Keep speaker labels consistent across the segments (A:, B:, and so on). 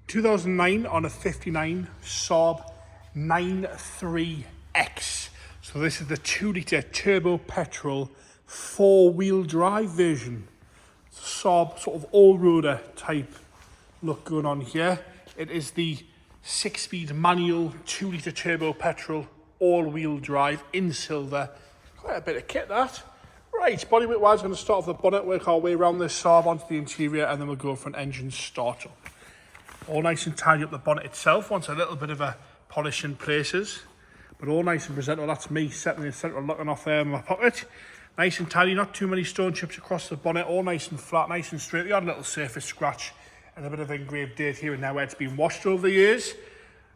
A: 2009 on a 59 Saab 93X. So this is the 2-litre turbo petrol 4-wheel drive version. Saab sort of all-roader type look going on here. It is the 6-speed manual 2-litre turbo petrol all-wheel drive in silver. Quite a bit of kit that. Right, bodyweight wise, we're going to start off the bonnet, work our way around this Saab onto the interior, and then we'll go for an engine startup. All nice and tidy up the bonnet itself. Wants a little bit of a polish in places, but all nice and presentable. That's me setting in the centre, looking off there in my pocket. Nice and tidy, not too many stone chips across the bonnet, all nice and flat, nice and straight. The odd little surface scratch and a bit of engraved dirt here and there where it's been washed over the years.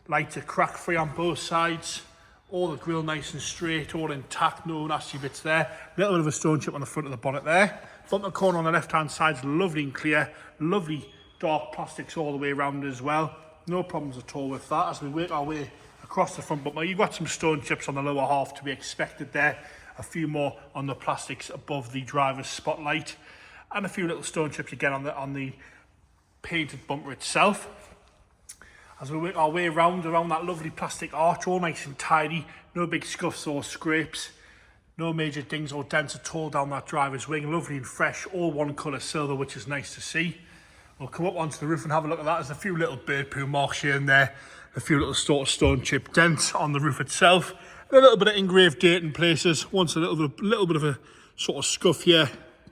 A: Lights are crack free on both sides. All the grille nice and straight, all intact, no nasty bits there. A little bit of a stone chip on the front of the bonnet there. Bumper corner on the left hand side is lovely and clear. Lovely dark plastics all the way around as well. No problems at all with that. As we work our way across the front bumper, you've got some stone chips on the lower half to be expected there. A few more on the plastics above the driver's spotlight. And a few little stone chips again on the painted bumper itself. As we work our way around that lovely plastic arch, all nice and tidy. No big scuffs or scrapes. No major dings or dents at all down that driver's wing. Lovely and fresh, all one colour silver, which is nice to see. We'll come up onto the roof and have a look at that. There's a few little bird poo marks here and there. A few little sort of stone chip dents on the roof itself. And a little bit of engraved dirt in places. Once a little bit of a sort of scuff here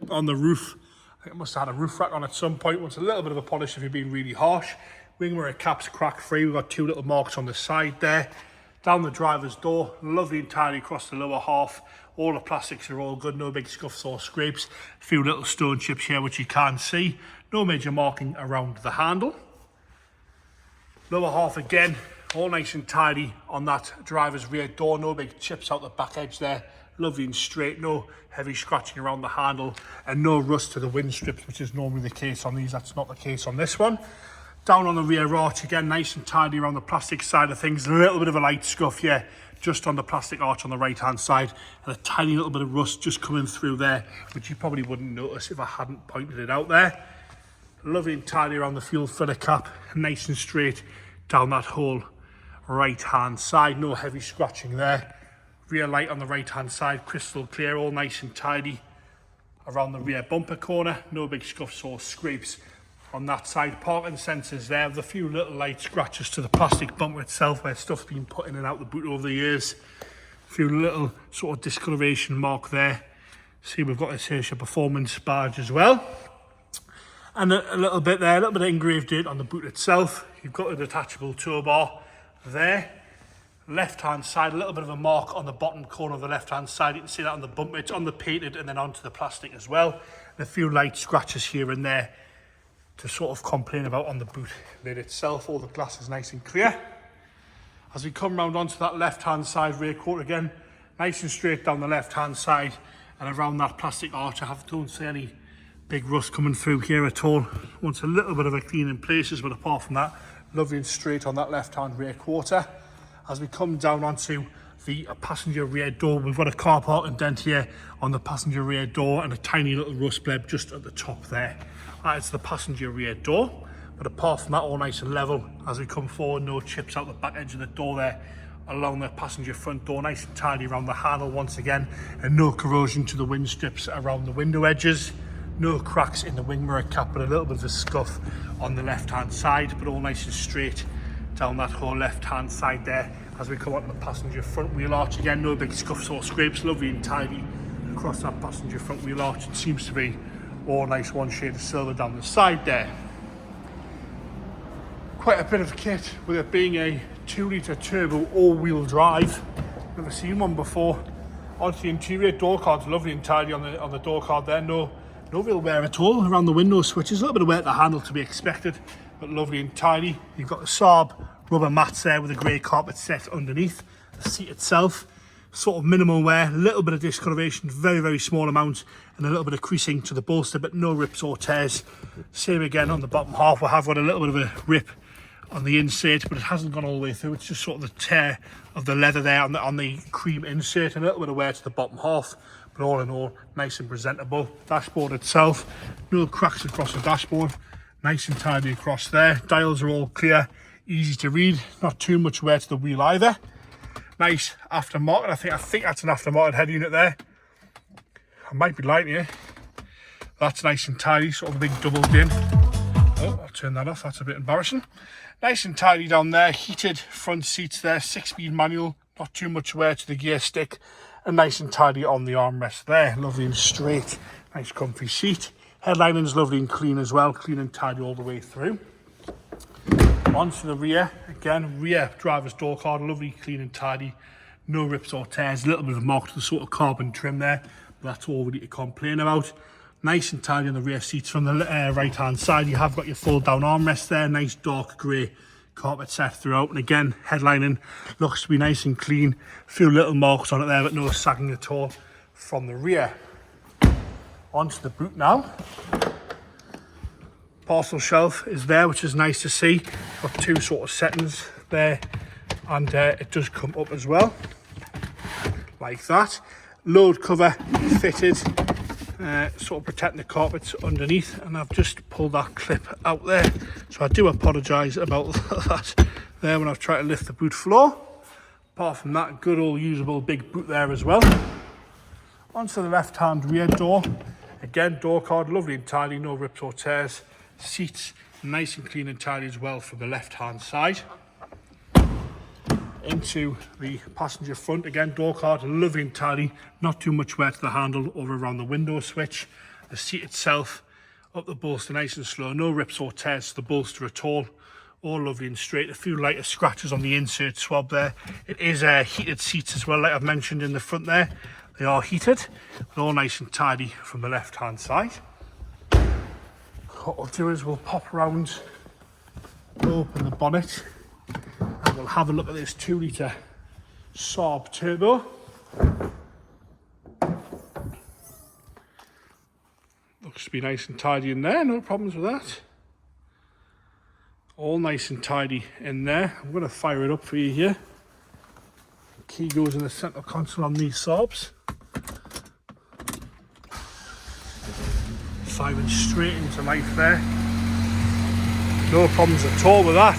A: on the roof. I think it must have had a roof rack on at some point. Once a little bit of a polish if you're being really harsh. Wing mirror caps crack free. We've got two little marks on the side there. Down the driver's door, lovely and tidy across the lower half. All the plastics are all good, no big scuffs or scrapes. A few little stone chips here which you can't see. No major marking around the handle. Lower half again, all nice and tidy on that driver's rear door. No big chips out the back edge there. Lovely and straight, no heavy scratching around the handle, and no rust to the wind strips, which is normally the case on these. That's not the case on this one. Down on the rear arch again, nice and tidy around the plastic side of things. A little bit of a light scuff here, just on the plastic arch on the right hand side, and a tiny little bit of rust just coming through there, which you probably wouldn't notice if I hadn't pointed it out there. Lovely and tidy around the fuel filler cap, nice and straight down that whole right hand side. No heavy scratching there. Rear light on the right hand side, crystal clear, all nice and tidy around the rear bumper corner. No big scuffs or scrapes on that side. Parking sensors there with a few little light scratches to the plastic bumper itself where stuff's been put in and out the boot over the years. A few little sort of discoloration mark there. See, we've got this Hirscher Performance badge as well. And a little bit there, a little bit of engraved dirt on the boot itself. You've got a detachable tow bar there. Left hand side, a little bit of a mark on the bottom corner of the left hand side. You can see that on the bumper. It's on the painted and then onto the plastic as well. And a few light scratches here and there to sort of complain about on the boot lid itself. All the glass is nice and clear. As we come round onto that left hand side rear quarter again, nice and straight down the left hand side and around that plastic arch. I don't see any big rust coming through here at all. Wants a little bit of a clean in places, but apart from that, lovely and straight on that left hand rear quarter. As we come down onto the passenger rear door, we've got a car park indent here on the passenger rear door and a tiny little rust bleb just at the top there. It's the passenger rear door, but apart from that, all nice and level. As we come forward, no chips out the back edge of the door there along the passenger front door, nice and tidy around the handle once again, and no corrosion to the wind strips around the window edges. No cracks in the wing mirror cap, but a little bit of a scuff on the left hand side, but all nice and straight down that whole left hand side there. As we come onto the passenger front wheel arch again, no big scuffs or scrapes, lovely and tidy across that passenger front wheel arch. It seems to be all nice one shade of silver down the side there. Quite a bit of kit with it being a 2-litre turbo all-wheel drive. Never seen one before. Onto the interior, door card's lovely and tidy on the door card there. No real wear at all around the window switches. A little bit of wear at the handle to be expected, but lovely and tidy. You've got the Saab rubber mats there with a grey carpet set underneath. The seat itself, sort of minimal wear, a little bit of discoloration, very, very small amounts, and a little bit of creasing to the bolster, but no rips or tears. Same again on the bottom half. We have got a little bit of a rip on the insert, but it hasn't gone all the way through. It's just sort of the tear of the leather there on the cream insert, and a little bit of wear to the bottom half. But all in all, nice and presentable. Dashboard itself, no cracks across the dashboard. Nice and tidy across there. Dials are all clear, easy to read, not too much wear to the wheel either. Nice aftermarket. I think that's an aftermarket head unit there. I might be lying here. That's nice and tidy, sort of a big double din. Oh, I'll turn that off, that's a bit embarrassing. Nice and tidy down there, heated front seats there, 6-speed manual, not too much wear to the gear stick, and nice and tidy on the armrest there, lovely and straight, nice comfy seat. Headlining's lovely and clean as well, clean and tidy all the way through. Onto the rear, again, rear driver's door card, lovely, clean and tidy, no rips or tears, a little bit of mark to the sort of carbon trim there, but that's all we need to complain about. Nice and tidy on the rear seats. From the right hand side, you have got your fold down armrest there, nice dark grey carpet set throughout, and again, headlining looks to be nice and clean, a few little marks on it there, but no sagging at all from the rear. Onto the boot now. Parcel shelf is there, which is nice to see. Got two sort of settings there, and it does come up as well, like that. Load cover fitted, sort of protecting the carpets underneath, and I've just pulled that clip out there, so I do apologise about that there when I've tried to lift the boot floor. Apart from that, good old usable big boot there as well. Onto the left hand rear door, again door card, lovely and tidy, no rips or tears. Seats nice and clean and tidy as well from the left hand side. Into the passenger front, again door card, lovely and tidy, not too much wear to the handle or around the window switch. The seat itself, up the bolster nice and slow, no rips or tears to the bolster at all lovely and straight. A few lighter scratches on the insert swab there. It is heated seats as well, like I've mentioned in the front there. They are heated, but all nice and tidy from the left hand side. What we'll do is we'll pop around, open the bonnet, and we'll have a look at this 2-litre Saab turbo. Looks to be nice and tidy in there, no problems with that. All nice and tidy in there. I'm going to fire it up for you here. The key goes in the centre console on these Saabs. Firing straight into life there. No problems at all with that.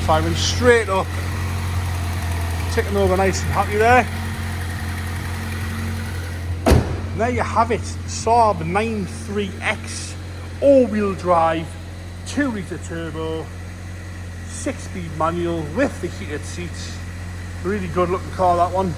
A: Firing straight up, ticking over nice and happy there. And there you have it, Saab 93X, all-wheel drive, 2-litre turbo, 6-speed manual with the heated seats. Really good looking car, that one.